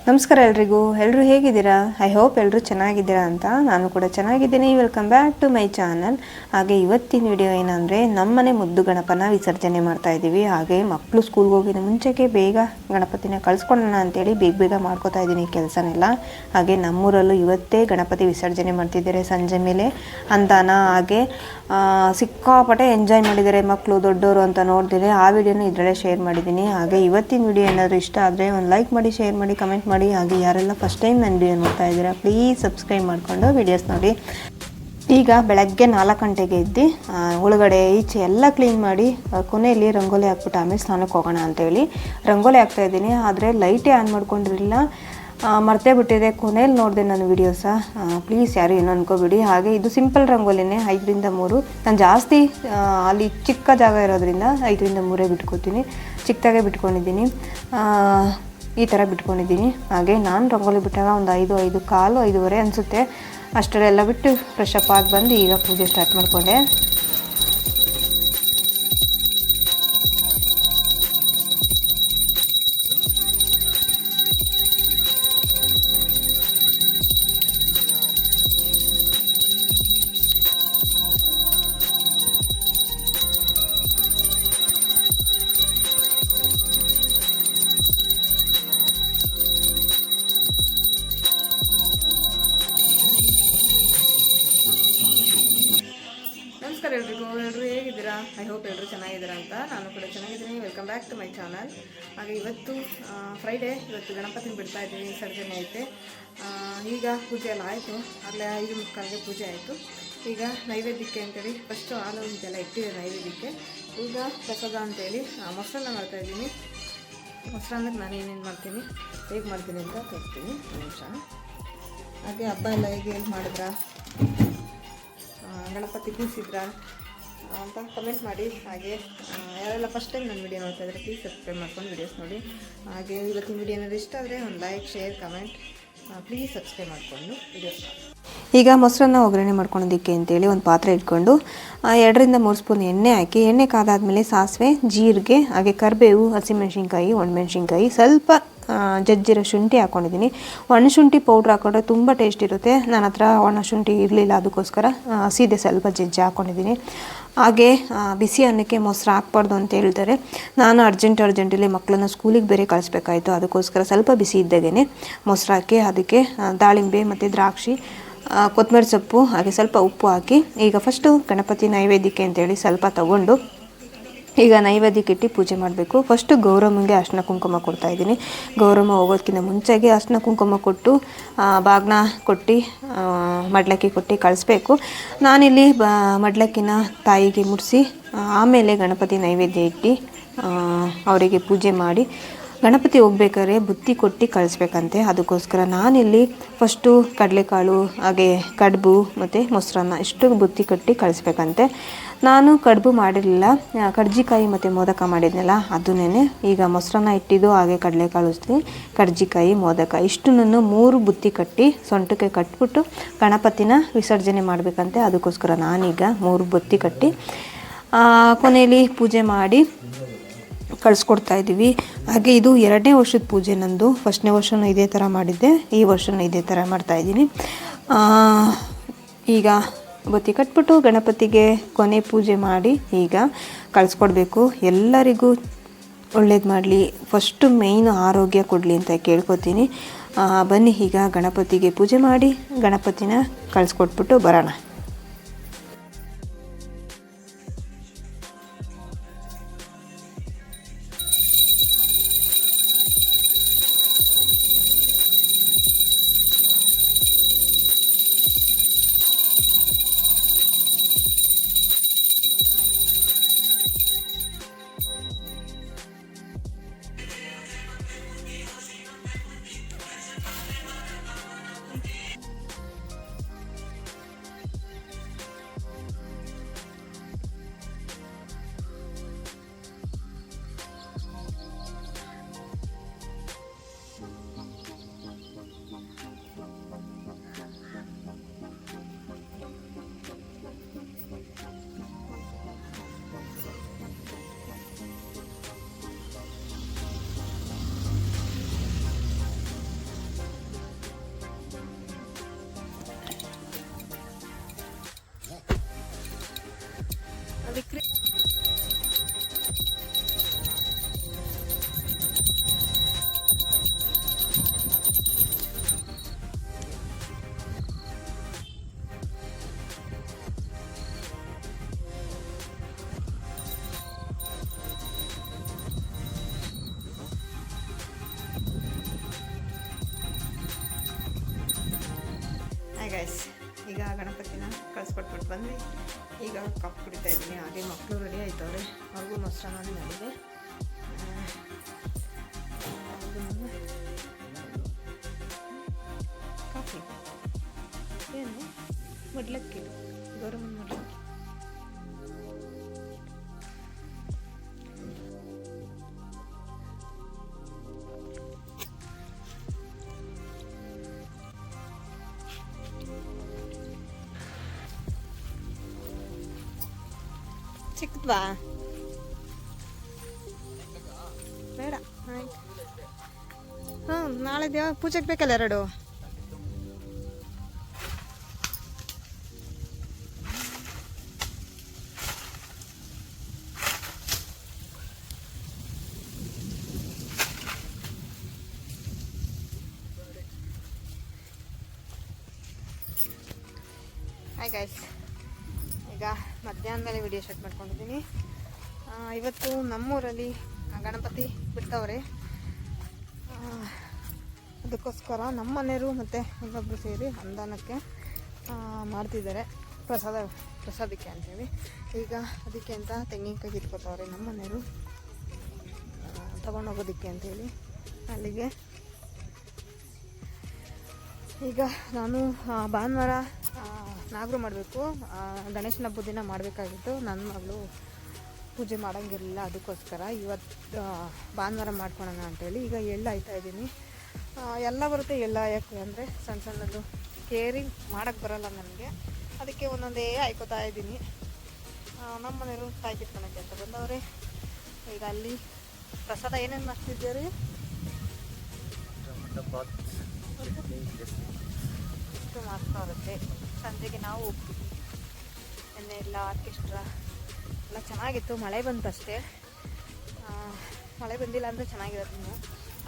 ನಮಸ್ಕಾರ ಎಲ್ಲರೂ ಹೇಗಿದ್ದೀರಾ? ಐ ಹೋಪ್ ಎಲ್ಲರೂ ಚೆನ್ನಾಗಿದ್ದೀರಾ ಅಂತ. ನಾನು ಕೂಡ ಚೆನ್ನಾಗಿದ್ದೀನಿ. Welcome back to my channel. ಹಾಗೆ ಇವತ್ತಿನ ವಿಡಿಯೋ ಏನಂದರೆ ನಮ್ಮನೆ ಮುದ್ದು ಗಣಪನ ವಿಸರ್ಜನೆ ಮಾಡ್ತಾ ಇದ್ದೀವಿ. ಹಾಗೆ ಮಕ್ಕಳು ಸ್ಕೂಲ್ಗೆ ಹೋಗಿದ ಮುಂಚೆಗೆ ಬೇಗ ಗಣಪತಿನ ಕಳಿಸ್ಕೊಳ್ಳೋಣ ಅಂತೇಳಿ ಬೇಗ ಮಾಡ್ಕೋತಾ ಇದ್ದೀನಿ ಕೆಲಸನೆಲ್ಲ. ಹಾಗೆ ನಮ್ಮೂರಲ್ಲೂ ಇವತ್ತೇ ಗಣಪತಿ ವಿಸರ್ಜನೆ ಮಾಡ್ತಿದ್ದಾರೆ ಸಂಜೆ ಮೇಲೆ ಅಂದಾನ. ಹಾಗೆ ಸಿಕ್ಕಾಪಟ್ಟೆ ಎಂಜಾಯ್ ಮಾಡಿದ್ದಾರೆ ಮಕ್ಕಳು ದೊಡ್ಡವರು ಅಂತ ನೋಡಿದರೆ ಆ ವಿಡಿಯೋನ ಇದರಲ್ಲೇ ಶೇರ್ ಮಾಡಿದ್ದೀನಿ. ಹಾಗೆ ಇವತ್ತಿನ ವಿಡಿಯೋ ಏನಾದರೂ ಇಷ್ಟ ಆದರೆ ಒಂದು ಲೈಕ್ ಮಾಡಿ, ಶೇರ್ ಮಾಡಿ, ಕಮೆಂಟ್ ಮಾಡಿ. ಹಾಗೆ ಯಾರೆಲ್ಲ ಫಸ್ಟ್ ಟೈಮ್ ನನ್ನ ವಿಡಿಯೋ ನೋಡ್ತಾ ಇದ್ದೀರಾ ಪ್ಲೀಸ್ ಸಬ್ಸ್ಕ್ರೈಬ್ ಮಾಡಿಕೊಂಡು ವಿಡಿಯೋಸ್ ನೋಡಿ. ಈಗ ಬೆಳಗ್ಗೆ 4 ಗಂಟೆಗೆ ಎದ್ದು ಒಳಗಡೆ ಈಚೆ ಎಲ್ಲ ಕ್ಲೀನ್ ಮಾಡಿ ಕೊನೆಯಲ್ಲಿ ರಂಗೋಲಿ ಹಾಕ್ಬಿಟ್ಟು ಆಮೇಲೆ ಸ್ನಾನಕ್ಕೆ ಹೋಗೋಣ ಅಂತೇಳಿ ರಂಗೋಲಿ ಹಾಕ್ತಾಯಿದ್ದೀನಿ. ಆದರೆ ಲೈಟೇ ಆನ್ ಮಾಡ್ಕೊಂಡಿರಲಿಲ್ಲ, ಮರ್ತೇ ಬಿಟ್ಟಿದೆ. ಕೊನೆಯಲ್ಲಿ ನೋಡಿದೆ ನಾನು ವೀಡಿಯೋಸ. ಪ್ಲೀಸ್ ಯಾರು ಏನು ಅನ್ಕೋಬಿಡಿ. ಹಾಗೆ ಇದು ಸಿಂಪಲ್ ರಂಗೋಲಿನೇ, 5ರಿಂದ 3. ನಾನು ಜಾಸ್ತಿ ಅಲ್ಲಿ ಚಿಕ್ಕ ಜಾಗ ಇರೋದ್ರಿಂದ 5ರಿಂದ 3 ಬಿಟ್ಕೋತೀನಿ. ಚಿಕ್ಕದಾಗೆ ಬಿಟ್ಕೊಂಡಿದ್ದೀನಿ, ಈ ಥರ ಬಿಟ್ಕೊಂಡಿದ್ದೀನಿ. ಹಾಗೆ ನಾನು ರಂಗೋಲಿ ಬಿಟ್ಟಾಗ ಒಂದು 5:15, 5:15 ಅನಿಸುತ್ತೆ. ಅಷ್ಟರೆಲ್ಲ ಬಿಟ್ಟು ಫ್ರೆಶ್ ಅಪ್ ಆಗಿ ಬಂದು ಈಗ ಪೂಜೆ ಸ್ಟಾರ್ಟ್ ಮಾಡಿಕೊಂಡೆ. ನಮಸ್ಕಾರ ಎಲ್ಲರೂ ಹೇಗಿದ್ದೀರಾ? ಐ ಹೋಪ್ ಎಲ್ಲರೂ ಚೆನ್ನಾಗಿದ್ದೀರಾ ಅಂತ. ನಾನು ಕೂಡ ಚೆನ್ನಾಗಿದ್ದೀನಿ. Welcome back to my channel. ಹಾಗೆ ಇವತ್ತು ಫ್ರೈಡೇ, ಇವತ್ತು ಗಣಪತಿನ ಬಿಡ್ತಾ ಇದ್ದೀನಿ, ವಿಸರ್ಜನೆ ಐತೆ. ಈಗ ಪೂಜೆ ಎಲ್ಲ ಆಯಿತು, ಆಗಲೇ 5:30ಗೆ ಪೂಜೆ ಆಯಿತು. ಈಗ ನೈವೇದ್ಯಕ್ಕೆ ಅಂತೇಳಿ ಫಸ್ಟು ಹಾಲು ಇದೆಲ್ಲ ಇಟ್ಟಿದೆ ನೈವೇದ್ಯಕ್ಕೆ. ಈಗ ಪ್ರಸಾದ ಅಂತೇಳಿ ಮೊಸರನ್ನ ಮಾಡ್ತಾಯಿದ್ದೀನಿ. ಮೊಸರನ್ನಕ್ಕೆ ನಾನು ಏನೇನು ಮಾಡ್ತೀನಿ, ಹೇಗೆ ಮಾಡ್ತೀನಿ ಅಂತ ತೋರಿಸ್ತೀನಿ ನಿಮಿಷ. ಹಾಗೆ ಹಬ್ಬ ಎಲ್ಲ ಹೇಗೆ ಮಾಡಿದ್ರಾ, ಗಣಪತಿ ಕೂರಿಸಿದ್ರಾ ಅಂತ ಕಮೆಂಟ್ ಮಾಡಿ. ಹಾಗೆ ಯಾರೆಲ್ಲ ಫಸ್ಟ್ ಟೈಮ್ ನನ್ನ ವಿಡಿಯೋ ನೋಡ್ತಾ ಇದ್ದರೆ ಪ್ಲೀಸ್ ಸಬ್ಸ್ಕ್ರೈಬ್ ಮಾಡ್ಕೊಂಡು ವಿಡಿಯೋಸ್ ನೋಡಿ. ಹಾಗೆ ಇವತ್ತಿನ ವಿಡಿಯೋ ಏನಾದರೂ ಇಷ್ಟ ಆದರೆ ಒಂದು like, share, comment please subscribe ಮಾಡಿಕೊಂಡು ವಿಡಿಯೋಸ್. ಈಗ ಮೊಸರನ್ನ ಒಗ್ಗರಣೆ ಮಾಡ್ಕೊಳೋದಕ್ಕೆ ಅಂತೇಳಿ ಒಂದು ಪಾತ್ರೆ ಇಟ್ಕೊಂಡು 2ರಿಂದ 3 ಸ್ಪೂನ್ ಎಣ್ಣೆ ಹಾಕಿ, ಎಣ್ಣೆ ಕಾದಾದಮೇಲೆ ಸಾಸಿವೆ, ಜೀರಿಗೆ, ಹಾಗೆ ಕರಿಬೇವು, ಹಸಿಮೆಣ್ಸಿನ್ಕಾಯಿ, ಒಣಮೆಣ್ಸಿನ್ಕಾಯಿ, ಸ್ವಲ್ಪ ಜಜ್ಜಿರೋ ಶುಂಠಿ ಹಾಕ್ಕೊಂಡಿದ್ದೀನಿ. ಒಣ ಶುಂಠಿ ಪೌಡ್ರ್ ಹಾಕ್ಕೊಂಡ್ರೆ ತುಂಬ ಟೇಸ್ಟ್ ಇರುತ್ತೆ. ನನ್ನ ಹತ್ರ ಒಣ ಶುಂಠಿ ಇರಲಿಲ್ಲ, ಅದಕ್ಕೋಸ್ಕರ ಸೀದೆ ಸ್ವಲ್ಪ ಜಜ್ಜಿ ಹಾಕ್ಕೊಂಡಿದ್ದೀನಿ. ಹಾಗೆ ಬಿಸಿ ಅನ್ನಕ್ಕೆ ಮೊಸರು ಹಾಕ್ಬಾರ್ದು ಅಂತ ಹೇಳ್ತಾರೆ. ನಾನು ಅರ್ಜೆಂಟಲ್ಲಿ ಮಕ್ಕಳನ್ನ ಸ್ಕೂಲಿಗೆ ಬೇರೆ ಕಳಿಸ್ಬೇಕಾಯ್ತು, ಅದಕ್ಕೋಸ್ಕರ ಸ್ವಲ್ಪ ಬಿಸಿ ಇದ್ದಾಗೇ ಮೊಸರು ಹಾಕಿ ಅದಕ್ಕೆ ದಾಳಿಂಬೆ ಮತ್ತು ದ್ರಾಕ್ಷಿ, ಕೊತ್ತಂಬರಿ ಸೊಪ್ಪು, ಹಾಗೆ ಸ್ವಲ್ಪ ಉಪ್ಪು ಹಾಕಿ ಈಗ ಫಸ್ಟು ಗಣಪತಿ ನೈವೇದ್ಯಕ್ಕೆ ಅಂತೇಳಿ ಸ್ವಲ್ಪ ತಗೊಂಡು ಈಗ ನೈವೇದ್ಯಕ್ಕೆ ಇಟ್ಟು ಪೂಜೆ ಮಾಡಬೇಕು. ಫಸ್ಟು ಗೌರಮ್ಮಂಗೆ ಅರ್ಶಿನ ಕುಂಕುಮ ಕೊಡ್ತಾಯಿದ್ದೀನಿ. ಗೌರಮ್ಮ ಹೋಗೋದಕ್ಕಿಂತ ಮುಂಚೆಗೆ ಅರ್ಶಿನ ಕುಂಕುಮ ಕೊಟ್ಟು ಬಾಗಿನ ಕೊಟ್ಟು ಮಡ್ಲಕ್ಕಿ ಕೊಟ್ಟು ಕಳಿಸ್ಬೇಕು. ನಾನಿಲ್ಲಿ ಮಡ್ಲಕ್ಕಿನ ತಾಯಿಗೆ ಮುಡಿಸಿ ಆಮೇಲೆ ಗಣಪತಿ ನೈವೇದ್ಯ ಇಟ್ಟು ಅವರಿಗೆ ಪೂಜೆ ಮಾಡಿ ಗಣಪತಿ ಹೋಗ್ಬೇಕಾದ್ರೆ ಬುತ್ತಿ ಕೊಟ್ಟು ಕಳಿಸ್ಬೇಕಂತೆ. ಅದಕ್ಕೋಸ್ಕರ ನಾನಿಲ್ಲಿ ಫಸ್ಟು ಕಡಲೆಕಾಳು, ಹಾಗೆ ಕಡುಬು ಮತ್ತು ಮೊಸರನ್ನ ಇಷ್ಟು ಬುತ್ತಿ ಕಟ್ಟಿ ಕಳಿಸ್ಬೇಕಂತೆ. ನಾನು ಕಡುಬು ಮಾಡಿರಲಿಲ್ಲ, ಕರ್ಜಿಕಾಯಿ ಮತ್ತು ಮೋದಕ ಮಾಡಿದ್ನಲ್ಲ ಅದನ್ನೇ. ಈಗ ಮೊಸರನ್ನ ಇಟ್ಟಿದ್ದು, ಹಾಗೆ ಕಡಲೆಕಾಳು, ಕರ್ಜಿಕಾಯಿ, ಮೋದಕ ಇಷ್ಟನ್ನು 3 ಬುತ್ತಿ ಕಟ್ಟಿ ಸೊಂಟಕ್ಕೆ ಕಟ್ಬಿಟ್ಟು ಗಣಪತಿನ ವಿಸರ್ಜನೆ ಮಾಡಬೇಕಂತೆ. ಅದಕ್ಕೋಸ್ಕರ ನಾನೀಗ 3 ಬುತ್ತಿ ಕಟ್ಟಿ ಕೊನೆಯಲ್ಲಿ ಪೂಜೆ ಮಾಡಿ ಕಳಿಸ್ಕೊಡ್ತಾ ಇದ್ದೀವಿ. ಹಾಗೆ ಇದು 2ನೇ ವರ್ಷದ ಪೂಜೆ ನಂದು. 1ನೇ ವರ್ಷನೂ ಇದೇ ಥರ ಮಾಡಿದ್ದೆ, ಈ ವರ್ಷನೂ ಇದೇ ಥರ ಮಾಡ್ತಾಯಿದ್ದೀನಿ. ಈಗ ಬತ್ತಿ ಕಟ್ಬಿಟ್ಟು ಗಣಪತಿಗೆ ಕೊನೆ ಪೂಜೆ ಮಾಡಿ ಈಗ ಕಳಿಸ್ಕೊಡ್ಬೇಕು. ಎಲ್ಲರಿಗೂ ಒಳ್ಳೇದು ಮಾಡಲಿ, ಫಸ್ಟು ಮೇಯ್ನು ಆರೋಗ್ಯ ಕೊಡಲಿ ಅಂತ ಕೇಳ್ಕೊತೀನಿ. ಬನ್ನಿ ಈಗ ಗಣಪತಿಗೆ ಪೂಜೆ ಮಾಡಿ ಗಣಪತಿನ ಕಳಿಸ್ಕೊಟ್ಬಿಟ್ಟು ಬರೋಣ. ಗೈಸ್, ಈಗ ಗಣಪತಿನ ಕಳಿಸ್ಕೊಟ್ಬಿಟ್ಟು ಬಂದ್ವಿ. ಈಗ ಕಾಫಿ ಕುಡಿತಾ ಇದ್ದೀನಿ. ಹಾಗೆ ಮಕ್ಕಳು ರೆಡಿ ಆಯ್ತವ್ರೆ, ಅವ್ರಿಗೂ ಮೊಸರನ್ನ ಮಾಡಿದೆ. ಕಾಫಿ ಏನು ಮುಡ್ಲಕ್ಕಿ, ಗೌರಮ್ಮನ ಮುಡ್ಲಕ್ಕಿ. ಚಿಕ್ಕದ್ವಾ? ಬೇಡ, ಆಯ್ತು. ಹಾಂ, ನಾಳೆ ದೇವ ಪೂಜೆಗೆ ಬೇಕಲ್ಲ 2. ಹಾಯ್ ಗೈಸ್, ಈಗ ಮಧ್ಯಾಹ್ನ ಮೇಲೆ ವಿಡಿಯೋ ಶೂಟ್ ಮಾಡ್ಕೊಂಡಿದ್ದೀನಿ. ಇವತ್ತು ನಮ್ಮೂರಲ್ಲಿ ಗಣಪತಿ ಬಿಡ್ತವ್ರೆ. ಅದಕ್ಕೋಸ್ಕರ ನಮ್ಮ ಮನೆಯವರು ಮತ್ತು ಇನ್ನೊಬ್ಬರು ಸೇರಿ ಅನುದಾನಕ್ಕೆ ಮಾಡ್ತಿದ್ದಾರೆ, ಪ್ರಸಾದಕ್ಕೆ ಅಂತೇಳಿ. ಈಗ ಅದಕ್ಕೆ ಅಂತ ತೆಂಗಿನಕಾಯಿ ಇಟ್ಕೊತವ್ರೆ ನಮ್ಮ ಮನೆಯವರು ತೊಗೊಂಡೋಗೋದಕ್ಕೆ ಅಂತೇಳಿ ಅಲ್ಲಿಗೆ. ಈಗ ನಾನು ಭಾನುವಾರ ನಾಗರು ಮಾಡಬೇಕು, ಗಣೇಶನ ಹಬ್ಬದ ದಿನ ಮಾಡಬೇಕಾಗಿತ್ತು. ನನ್ನ ಮಗಳು ಪೂಜೆ ಮಾಡೋಂಗಿರಲಿಲ್ಲ, ಅದಕ್ಕೋಸ್ಕರ ಇವತ್ತು ಭಾನುವಾರ ಮಾಡ್ಕೊಳೋಣ ಅಂತೇಳಿ ಈಗ ಎಳ್ಳು ಆಯ್ತಾ ಇದ್ದೀನಿ. ಎಲ್ಲ ಬರುತ್ತೆ ಎಳ್ಳು ಯಾಕೆ ಅಂದರೆ ಸಣ್ಣ ಸಣ್ಣದು ಕೇರಿ ಮಾಡೋಕ್ಕೆ ಬರೋಲ್ಲ ನನಗೆ, ಅದಕ್ಕೆ ಒಂದೊಂದೇ ಆಯ್ಕೋತಾ ಇದ್ದೀನಿ. ನಮ್ಮ ಮನೆಯವರು ಕಾಯಿ ಕಿತ್ಕೊಳಕ್ಕೆ ಅಂತ ಬಂದವ್ರೆ. ಈಗ ಅಲ್ಲಿ ಪ್ರಸಾದ ಏನೇನು ಮಾಡ್ತಿದ್ದೀರಿ? ಇಷ್ಟು ಮಾಡ್ತಾ ಇರುತ್ತೆ. ಸಂಜೆಗೆ ನಾವು ಹೋಗ್ತೀವಿ. ನಿನ್ನೆ ಎಲ್ಲ ಆರ್ಕೆಸ್ಟ್ರಾ ಎಲ್ಲ ಚೆನ್ನಾಗಿತ್ತು, ಮಳೆ ಬಂತಷ್ಟೇ. ಮಳೆ ಬಂದಿಲ್ಲ ಅಂದರೆ ಚೆನ್ನಾಗಿರೋದು. ನೀವು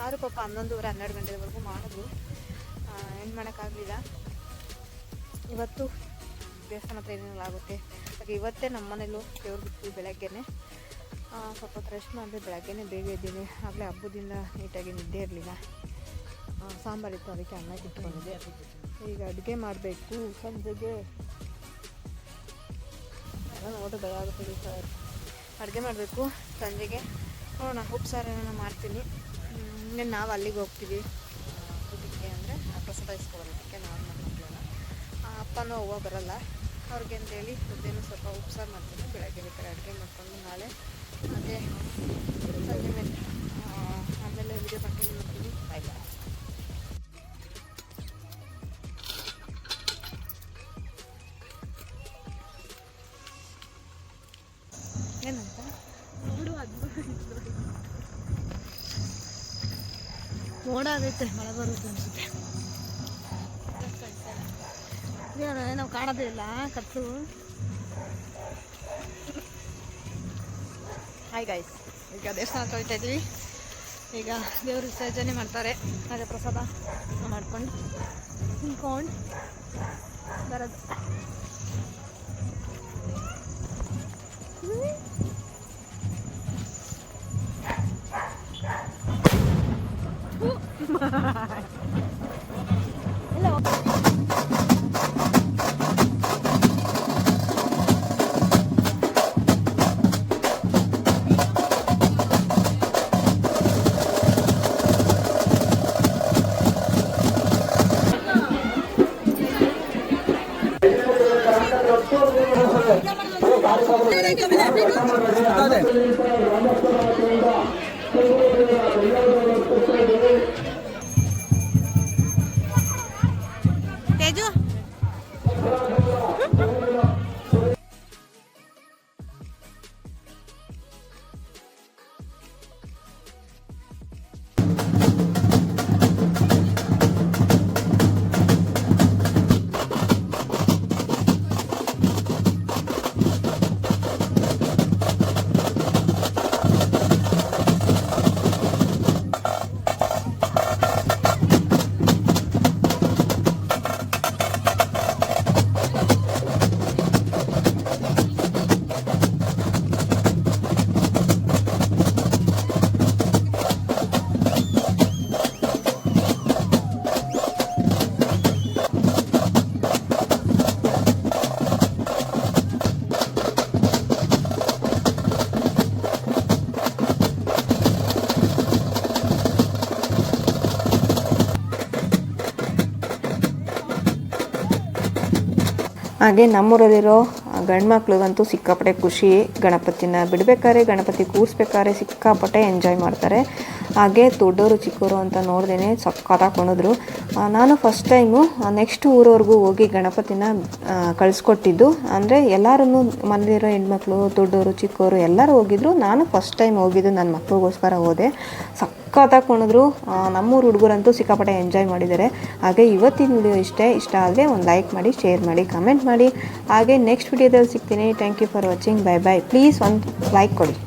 ಆದರೂ ಪಾಪ 11:30 12 ಗಂಟೆವರೆಗೂ ಮಾಡಿದ್ರು, ಏನು ಮಾಡೋಕ್ಕಾಗಲಿಲ್ಲ. ಇವತ್ತು ದೇವಸ್ಥಾನ ಹತ್ರ ಏನೇನೆಲ್ಲ ಆಗುತ್ತೆ. ಹಾಗೆ ಇವತ್ತೇ ನಮ್ಮ ಮನೇಲೂ ದೇವ್ರು ಬಿಟ್ಟು ಬೆಳಗ್ಗೆನೇ ಸ್ವಲ್ಪ ಹೊತ್ತು ರೆಸ್ಟ್ ಮಾಡಿದೆ. ಬೆಳಗ್ಗೆನೇ ಬೇಗ ಇದ್ದೀನಿ. ಆಗಲೇ ಹಬ್ಬದಿಂದ ನೀಟಾಗಿ ನಿದ್ದೆ ಇರಲಿಲ್ಲ. ಸಾಂಬಾರಿತ್ತು, ಅದಕ್ಕೆ ಅನ್ನ ಇಟ್ಕೊಂಡಿದ್ದೆ. ಈಗ ಅಡುಗೆ ಮಾಡಬೇಕು ಸಂಜೆಗೆ. ಎಲ್ಲ ನೋಡೋದು ಭಯ ಆಗುತ್ತೆ ಸರ್. ಅಡುಗೆ ಮಾಡಬೇಕು ಸಂಜೆಗೆ. ನೋಡೋಣ, ಉಪ್ಸಾರು ಏನೋ ಮಾಡ್ತೀನಿ. ಇನ್ನೇನು ನಾವು ಅಲ್ಲಿಗೆ ಹೋಗ್ತೀವಿ ಊಟಕ್ಕೆ, ಅಂದರೆ ಪ್ರಸಾದ ಇಸ್ಕೊಬರೋದಕ್ಕೆ. ನಾವು ಮಕ್ಕಳೆಲ್ಲ ಅಪ್ಪನೂ ಅವ್ವ ಬರೋಲ್ಲ ಅವ್ರಿಗೆ ಅಂತೇಳಿ ಮುದ್ದೇನೂ ಸ್ವಲ್ಪ ಉಪ್ಸಾರು ಮಾಡ್ತೀನಿ. ಬೆಳಗ್ಗೆ ಬೇಕಾದ್ರೆ ಅಡುಗೆ ಮಾಡಿಕೊಂಡು ನಾಳೆ ಅದೇ ಸಂಜೆ ಮೇಲೆ ಆಮೇಲೆ ವಿಡಿಯೋ ಕಂಟಿನ್ಯೂ ಮಾಡ್ತೀನಿ. ಬಾಯ್ ಬಾಯ್. ಏನಂತ ನೋಡು, ಮೋಡ ಆಗೈತೆ, ಮಳೆ ಬರುತ್ತೆ ಅನಿಸುತ್ತೆ. ನಾವು ಕಾಣೋದೇ ಇಲ್ಲ ಕತ್ತು. ಹಾಯ್ ಗೈಸ್, ಈಗ ದೇವಸ್ಥಾನ ತೊಳಿತಾ ಇದ್ವಿ. ಈಗ ದೇವ್ರ ವಿಸರ್ಜನೆ ಮಾಡ್ತಾರೆ, ಅದೇ ಪ್ರಸಾದ ಮಾಡ್ಕೊಂಡು ತಿನ್ಕೊಂಡು ಬರೋದು. ತೇಜು ಹಾಗೆ ನಮ್ಮೂರಲ್ಲಿರೋ ಗಂಡು ಮಕ್ಳಿಗಂತೂ ಸಿಕ್ಕಾಪಟ್ಟೆ ಖುಷಿ. ಗಣಪತಿನ ಬಿಡಬೇಕಾದ್ರೆ, ಗಣಪತಿ ಕೂರಿಸ್ಬೇಕಾದ್ರೆ ಸಿಕ್ಕಾಪಟ್ಟೆ ಎಂಜಾಯ್ ಮಾಡ್ತಾರೆ. ಹಾಗೆ ದೊಡ್ಡವರು ಚಿಕ್ಕವರು ಅಂತ ನೋಡ್ದೇ ಸಕ್ಕತ್ತಾಗಿ ಕುಣಿದ್ರು. ನಾನು ಫಸ್ಟ್ ಟೈಮು ನೆಕ್ಸ್ಟ್ ಊರವರೆಗೂ ಹೋಗಿ ಗಣಪತಿನ ಕಳಿಸ್ಕೊಟ್ಟಿದ್ದು. ಅಂದರೆ ಎಲ್ಲರೂ ಮನೇಲಿರೋ ಹೆಣ್ಮಕ್ಳು, ದೊಡ್ಡವರು ಚಿಕ್ಕವರು ಎಲ್ಲರೂ ಹೋಗಿದ್ರು. ನಾನು ಫಸ್ಟ್ ಟೈಮ್ ಹೋಗಿದ್ದು ನನ್ನ ಮಕ್ಳಿಗೋಸ್ಕರ ಹೋದೆ. ಸಕ್ಕತ್ತಾಗಿ ಕುಣಿದ್ರು. ನಮ್ಮೂರು ಹುಡುಗರಂತೂ ಸಿಕ್ಕಾಪಟ್ಟೆ ಎಂಜಾಯ್ ಮಾಡಿದ್ದಾರೆ. ಹಾಗೆ ಇವತ್ತಿನ ವಿಡಿಯೋ ಇಷ್ಟ ಆದರೆ ಒಂದು ಲೈಕ್ ಮಾಡಿ, ಶೇರ್ ಮಾಡಿ, ಕಮೆಂಟ್ ಮಾಡಿ. ಹಾಗೆ ನೆಕ್ಸ್ಟ್ ವಿಡಿಯೋದಲ್ಲಿ ಸಿಗ್ತೀನಿ. Thank you for watching. Bye bye. Please ಒಂದು ಲೈಕ್ ಕೊಡಿ.